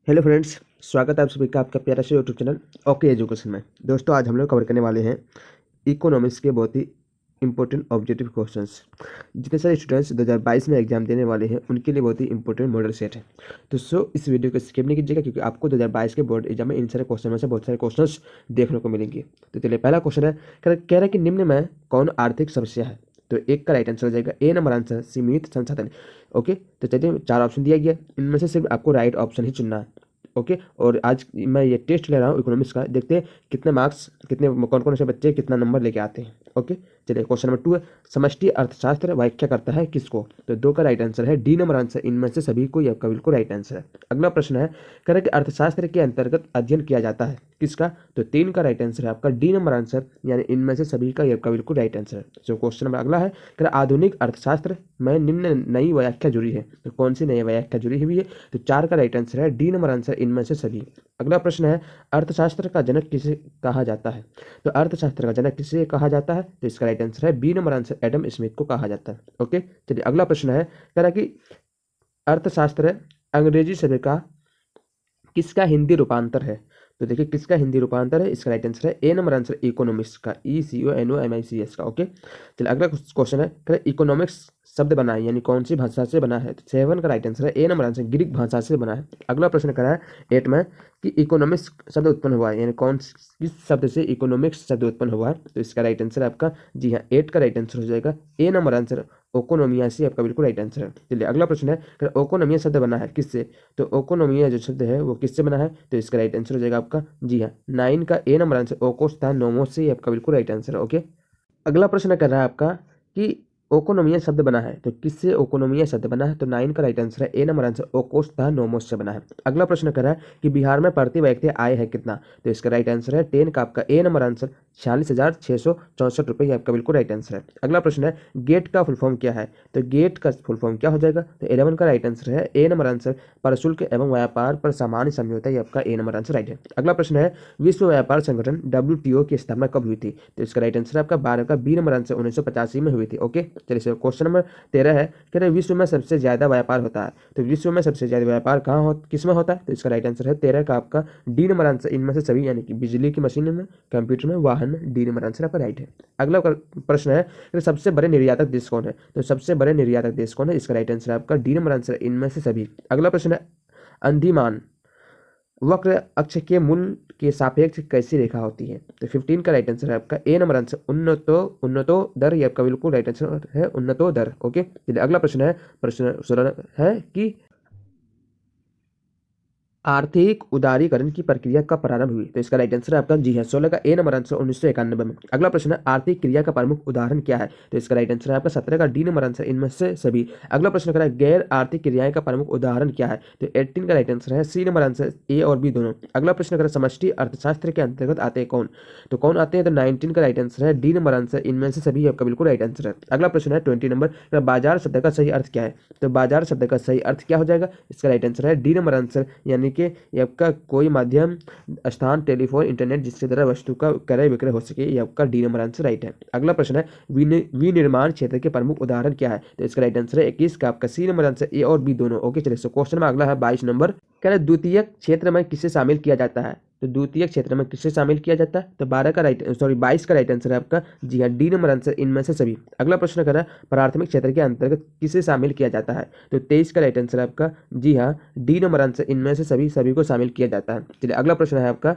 Hello friends, स्वागत है आप सभी का आपका प्यारा से यूट्यूब चैनल ओके एजुकेशन में। दोस्तों, आज हम लोग कवर करने वाले हैं इकोनॉमिक्स के बहुत ही इंपॉर्टेंट ऑब्जेक्टिव क्वेश्चंस। जितने सारे स्टूडेंट्स 2022 में एग्जाम देने वाले हैं उनके लिए बहुत ही इंपॉर्टेंट मॉडल सेट है। तो इस वीडियो को स्किप नहीं कीजिएगा, क्योंकि आपको 2022 के बोर्ड एग्जाम में इन सारे क्वेश्चन में से बहुत सारे क्वेश्चंस देखने को मिलेंगे। तो चलिए, पहला क्वेश्चन है, कह रहा है कि निम्न में कौन आर्थिक समस्या है। तो एक का राइट आंसर हो जाएगा ए नंबर आंसर, सीमित संसाधन। ओके, तो चलिए, 4 ऑप्शन दिया गया, इनमें से सिर्फ आपको राइट ऑप्शन ही चुनना है। ओके, और आज मैं ये टेस्ट ले रहा हूँ इकोनॉमिक्स का, देखते हैं कितने मार्क्स, कितने कौन कौन से बच्चे कितना नंबर लेके आते हैं। ओके, चलिए, क्वेश्चन नंबर 2 है, समष्टि अर्थशास्त्र व्याख्या करता है किसको। तो 2 का राइट आंसर है डी नंबर आंसर, इनमें से सभी को, ये आपका बिल्कुल राइट आंसर है। अगला प्रश्न है, कह रहा है कि अर्थशास्त्र के अंतर्गत अध्ययन किया जाता है किसका। तो 3 का राइट आंसर है आपका डी नंबर आंसर, यानी इनमें से सभी का, ये आपका बिल्कुल राइट आंसर है। जो क्वेश्चन नंबर अगला है, कह रहा है आधुनिक अर्थशास्त्र में निम्न नई व्याख्या जुड़ी है। तो कौन सी नई व्याख्या जुड़ी हुई है। तो 4 का राइट आंसर है डी नंबर आंसर, इनमें से सभी। अगला प्रश्न है, अर्थशास्त्र का जनक किसे कहा जाता है। तो अर्थशास्त्र का जनक किसे कहा जाता है। तो इसका राइट आंसर है B number answer, Adam Smith को कहा जाता है। ओके, चलिए, अगला प्रश्न है, कह रहा है कि अर्थशास्त्र अंग्रेजी शब्द का किसका हिंदी रूपांतर है। तो देखिए, किसका हिंदी रूपांतर है। इसका राइट आंसर है ए नंबर आंसर, इकोनॉमिक्स का, ECONOMICS का। ओके, चलिए, अगला क्वेश्चन है, कह रहा है इकोनॉमिक्स शब्द बना है, यानी कौन सी भाषा से बना है। तो 7 का राइट आंसर है ए नंबर आंसर, ग्रीक भाषा से बना है। अगला प्रश्न करा है 8 में कि इकोनॉमिक्स शब्द उत्पन्न हुआ है, यानी किस शब्द से इकोनॉमिक्स शब्द उत्पन्न हुआ है। तो इसका राइट आंसर आपका, जी हाँ, 8 का राइट आंसर हो जाएगा ए नंबर आंसर, ओकोनोमिया से आपका बिल्कुल राइट आंसर है। चलिए, अगला प्रश्न है, ओकोनोमिया शब्द बना है किससे। तो ओकोनोमिया जो शब्द है वो किससे बना है। तो इसका राइट आंसर हो जाएगा आपका, जी हाँ, 9 का ए नंबर आंसर, ओकोस था नोमोस से, आपका बिल्कुल राइट आंसर है। ओके, अगला प्रश्न कर रहा है आपका कि ओकोनोमिया शब्द बना है, तो किससे ओकोनोमिया शब्द बना है। तो 9 का राइट आंसर है ए नंबर आंसर, ओकोस तथा नोमोस से बना है। अगला प्रश्न कर रहा है कि बिहार में प्रति व्यक्ति आय है कितना। तो इसका राइट आंसर है 10 का आपका ए नंबर आंसर, 46,664 रुपये, आपका बिल्कुल राइट आंसर है। अगला प्रश्न है, गेट का फुल फॉर्म क्या है। तो गेट का फुल फॉर्म क्या हो जाएगा। तो 11 का राइट आंसर है ए नंबर आंसर, प्रशुल्क एवं व्यापार पर सामान्य समझौता, ये आपका ए नंबर आंसर राइट है। अगला प्रश्न है, विश्व व्यापार संगठन WTO की स्थापना कब हुई थी। तो इसका राइट आंसर आपका 12 का बी नंबर आंसर, 1985 में हुई थी। ओके, चलिए, क्वेश्चन नंबर 13 है, कह रहे विश्व में सबसे ज्यादा व्यापार होता है। तो विश्व में सबसे ज्यादा व्यापार किस में होता है। तो इसका राइट आंसर है 13 का आपका डी नंबर आंसर, इनमें से सभी, यानी कि बिजली की मशीन में, कंप्यूटर में, वाहन में, डी नंबर आंसर आपका राइट है। अगला प्रश्न है कि सबसे बड़े निर्यातक देश कौन है। तो सबसे बड़े निर्यातक देश कौन है। इसका राइट आंसर आपका डी नंबर आंसर, इनमें से सभी। अगला प्रश्न है, अंधिमान वक्र अक्ष के मूल के सापेक्ष कैसी रेखा होती है। तो 15 का राइट आंसर है आपका ए नंबर आंसर, उन्नतो दर, ये आपका बिल्कुल राइट आंसर है, उन्नतो दर। ओके, चलिए, अगला प्रश्न है कि आर्थिक उदारीकरण की प्रक्रिया कब प्रारंभ हुई। तो इसका राइट आंसर है आपका, जी है, 16 का ए नंबर आंसर, 1991 में। अगला प्रश्न है, आर्थिक क्रिया का प्रमुख उदाहरण क्या है। तो इसका राइट आंसर है आपका 17 का डी नंबर आंसर, इनमें से सभी। अगला प्रश्न करा है, गैर आर्थिक क्रियाएं का प्रमुख उदाहरण क्या है। तो 18 का राइट आंसर है सी नंबर आंसर, ए और बी दोनों। अगला प्रश्न करा, समष्टि अर्थशास्त्र के अंतर्गत आते हैं कौन। तो कौन आते हैं। तो 19 का राइट आंसर है डी नंबर आंसर, इनमें से सभी, आपका बिल्कुल राइट आंसर है। अगला प्रश्न है 20 नंबर, बाजार शब्द का सही अर्थ क्या है। तो बाजार शब्द का सही अर्थ क्या हो जाएगा। इसका राइट आंसर है डी नंबर आंसर, यानी कि आपका कोई माध्यम, स्थान, टेलीफोन, इंटरनेट, जिसके द्वारा वस्तु का क्रय विक्रय हो सके, ये आपका डी नंबर आंसर राइट है। अगला प्रश्न है, विनिर्माण क्षेत्र के प्रमुख उदाहरण क्या है। तो इसका राइट आंसर है 21 का आपका सी नंबर आंसर, ए और बी दोनों। ओके, चलिए, क्वेश्चन में अगला है 22 नंबर, कह रहे द्वितीयक क्षेत्र में किसे शामिल किया जाता है। तो द्वितीयक क्षेत्र में किसे शामिल किया जाता है। तो 22 का राइट आंसर है आपका, जी हाँ, डी नंबर आंसर, इनमें से सभी। अगला प्रश्न कर रहा है, प्राथमिक क्षेत्र के अंतर्गत किसे शामिल किया जाता है। तो 23 का राइट आंसर है आपका, जी हाँ, डी नंबर आंसर, इनमें से सभी को शामिल किया जाता है। चलिए, अगला प्रश्न है आपका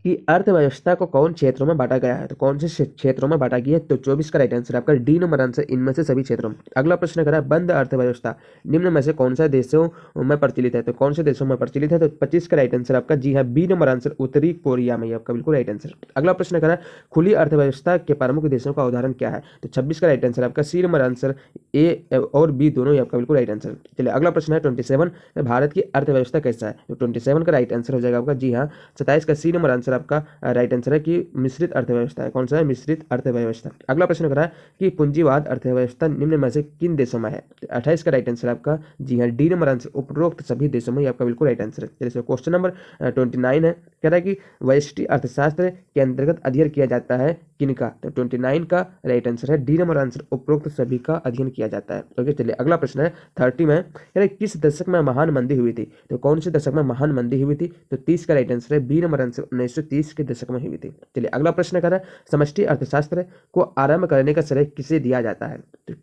कि अर्थव्यवस्था को कौन क्षेत्रों में बांटा गया है। तो कौन से क्षेत्रों में बांटा गया है। तो 24 का राइट आंसर आपका डी नंबर आंसर, इनमें से सभी क्षेत्रों में। अगला प्रश्न करा, बंद अर्थव्यवस्था निम्न में से कौन सा देशों में प्रचलित है। तो कौन से देशों में प्रचलित है। तो 25 का राइट आंसर आपका, जी हाँ, बी नंबर आंसर, उत्तरी कोरिया में, आपका बिल्कुल राइट आंसर। अगला प्रश्न करा, खुली अर्थव्यवस्था के प्रमुख देशों का उदाहरण क्या है। तो 26 का राइट आंसर आपका सी नंबर आंसर, ए और बी दोनों, आपका बिल्कुल राइट आंसर। चलिए, अगला प्रश्न है 27, भारत की अर्थव्यवस्था कैसा है। तो 27 का राइट आंसर हो जाएगा आपका, जी हाँ, 27 का सी नंबर आंसर आपका राइट आंसर है कि मिश्रित अर्थव्यवस्था है। कौन सा है। मिश्रित अर्थव्यवस्था। अगला प्रश्न करा है कि पूंजीवाद अर्थव्यवस्था निम्न में से किन देशों में है। तो 28 का राइट आंसर आपका, जी हाँ, डी नंबर आंसर, उपरोक्त सभी देशों में, आपका बिल्कुल राइट आंसर है। चलिए, क्वेश्चन नंबर 29 है, कह रहा है कि व्यष्टि अर्थशास्त्र के अंतर्गत अध्ययन किया जाता है किनका, तो 29 का राइट आंसर है डी नंबर आंसर, उपरोक्त सभी का अध्ययन किया जाता है। ओके, चलिए अगला प्रश्न है 30 में, यानी किस दशक में महान मंदी हुई थी, तो कौन से दशक में महान मंदी हुई थी, तो 30 का राइट आंसर है बी नंबर आंसर, 1930 के दशक में हुई थी। चलिए अगला प्रश्न कर रहा है समष्टि अर्थशास्त्र को आरंभ करने का श्रेय किसे दिया जाता है, तो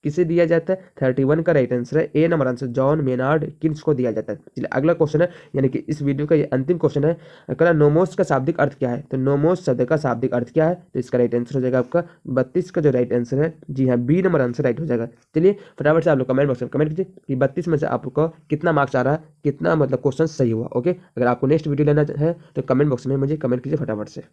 किसे दिया जाता है, 31 का राइट आंसर है A number answer, John Maynard Keynes को दिया जाता है। चलिए अगला क्वेश्चन है, यानी कि इस वीडियो का ये अंतिम क्वेश्चन है, कह नोमोस का शाब्दिक अर्थ क्या है, तो नोमोस शब्द का शाब्दिक अर्थ क्या है, तो इसका राइट आंसर हो जाएगा आपका 32 का जो राइट आंसर है, जी हाँ बी नंबर आंसर राइट हो जाएगा। चलिए फटाफट से आप लोग कमेंट बॉक्स में कमेंट कीजिए कि 32 में से आपको कितना मार्क्स आ रहा है, कितना मतलब क्वेश्चन सही हुआ। ओके, अगर आपको नेक्स्ट वीडियो लेना है तो कमेंट बॉक्स में मुझे कमेंट कीजिए फटाफट से।